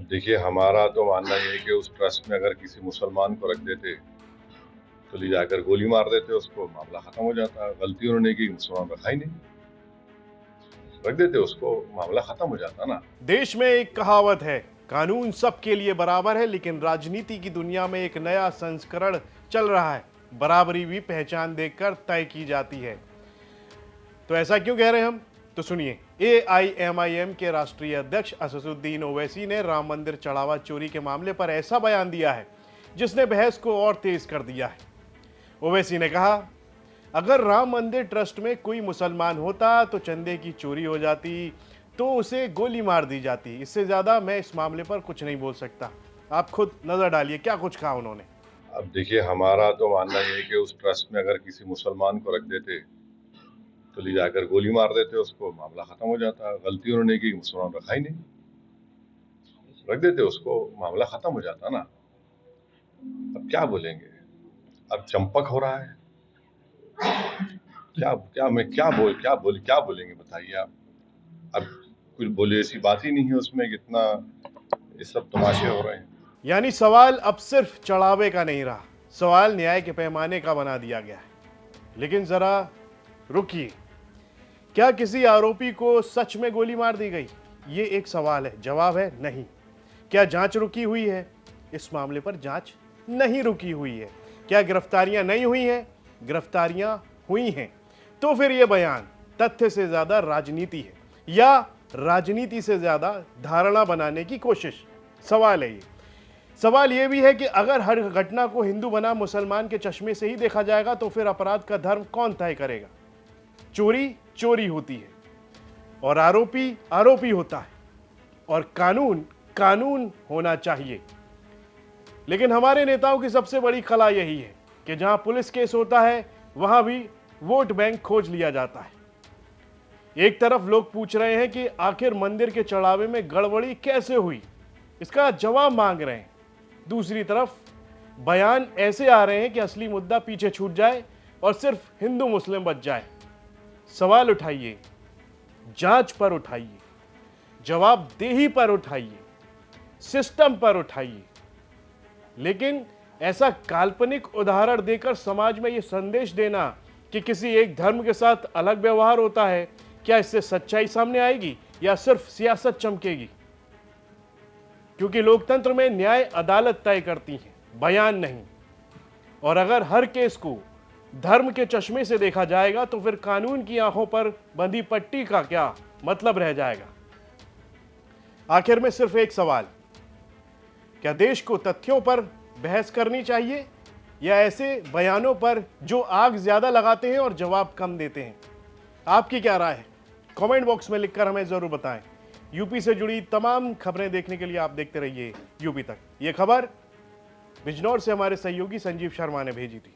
अब देखिए, हमारा तो मानना ये है कि उस ट्रस्ट में अगर किसी मुसलमान को रख देते, तो ले जाकर गोली मार देते उसको, मामला खत्म हो जाता। गलती उन्होंने की, मुसलमान रखा ही नहीं, रख देते उसको, मामला खत्म हो जाता ना। देश में एक कहावत है, कानून सबके लिए बराबर है, लेकिन राजनीति की दुनिया में एक नया संस्करण चल रहा है। बराबरी भी पहचान देखकर तय की जाती है। तो ऐसा क्यों कह रहे हैं हम? तो सुनिए, AIMIM के राष्ट्रीय अध्यक्ष असदुद्दीन ओवैसी ने राम मंदिर चढ़ावा चोरी के मामले पर ऐसा बयान दिया है जिसने बहस को और तेज कर दिया है। ओवैसी ने कहा, अगर राम मंदिर ट्रस्ट में कोई मुसलमान होता तो चंदे की चोरी हो जाती, तो उसे गोली मार दी जाती। इससे ज्यादा मैं इस मामले पर कुछ नहीं बोल सकता। आप खुद नजर डालिए क्या कुछ कहा उन्होंने। अब देखिए, हमारा तो मानना ये है कि उस ट्रस्ट में अगर किसी मुसलमान को रख देते, तो ले जाकर गोली मार देते उसको, मामला खत्म हो जाता। गलती उन्होंने की, मुसलमान रखा ही नहीं, रख देते उसको, मामला खत्म हो जाता ना। अब क्या बोलेंगे? अब चंपक हो रहा है। क्या क्या मैं क्या बोलेंगे बताइए आप। अब कुछ बोले ऐसी बात ही नहीं है उसमें, कितना ये सब तमाशे हो रहे हैं। यानी सवाल अब सिर्फ चढ़ावे का नहीं रहा, सवाल न्याय के पैमाने का बना दिया गया है। लेकिन जरा रुकिए, क्या किसी आरोपी को सच में गोली मार दी गई? ये एक सवाल है, जवाब है नहीं। क्या जांच रुकी हुई है? इस मामले पर जांच नहीं रुकी हुई है। क्या गिरफ्तारियां नहीं हुई हैं? गिरफ्तारियां हुई हैं। तो फिर यह बयान तथ्य से ज्यादा राजनीति है या राजनीति से ज्यादा धारणा बनाने की कोशिश? सवाल है ये। सवाल यह भी है कि अगर हर घटना को हिंदू बनाम मुसलमान के चश्मे से ही देखा जाएगा तो फिर अपराध का धर्म कौन तय करेगा? चोरी चोरी होती है और आरोपी आरोपी होता है और कानून कानून होना चाहिए। लेकिन हमारे नेताओं की सबसे बड़ी कला यही है कि जहां पुलिस केस होता है वहां भी वोट बैंक खोज लिया जाता है। एक तरफ लोग पूछ रहे हैं कि आखिर मंदिर के चढ़ावे में गड़बड़ी कैसे हुई, इसका जवाब मांग रहे हैं। दूसरी तरफ बयान ऐसे आ रहे हैं कि असली मुद्दा पीछे छूट जाए और सिर्फ हिंदू मुस्लिम बच जाए। सवाल उठाइए, जांच पर उठाइए, जवाबदेही पर उठाइए, सिस्टम पर उठाइए। लेकिन ऐसा काल्पनिक उदाहरण देकर समाज में यह संदेश देना कि किसी एक धर्म के साथ अलग व्यवहार होता है, क्या इससे सच्चाई सामने आएगी या सिर्फ सियासत चमकेगी? क्योंकि लोकतंत्र में न्याय अदालत तय करती है, बयान नहीं। और अगर हर केस को धर्म के चश्मे से देखा जाएगा तो फिर कानून की आंखों पर बंधी पट्टी का क्या मतलब रह जाएगा? आखिर में सिर्फ एक सवाल, क्या देश को तथ्यों पर बहस करनी चाहिए या ऐसे बयानों पर जो आग ज्यादा लगाते हैं और जवाब कम देते हैं? आपकी क्या राय है? कमेंट बॉक्स में लिखकर हमें जरूर बताएं। यूपी से जुड़ी तमाम खबरें देखने के लिए आप देखते रहिए यूपी तक। यह खबर बिजनौर से हमारे सहयोगी संजीव शर्मा ने भेजी थी।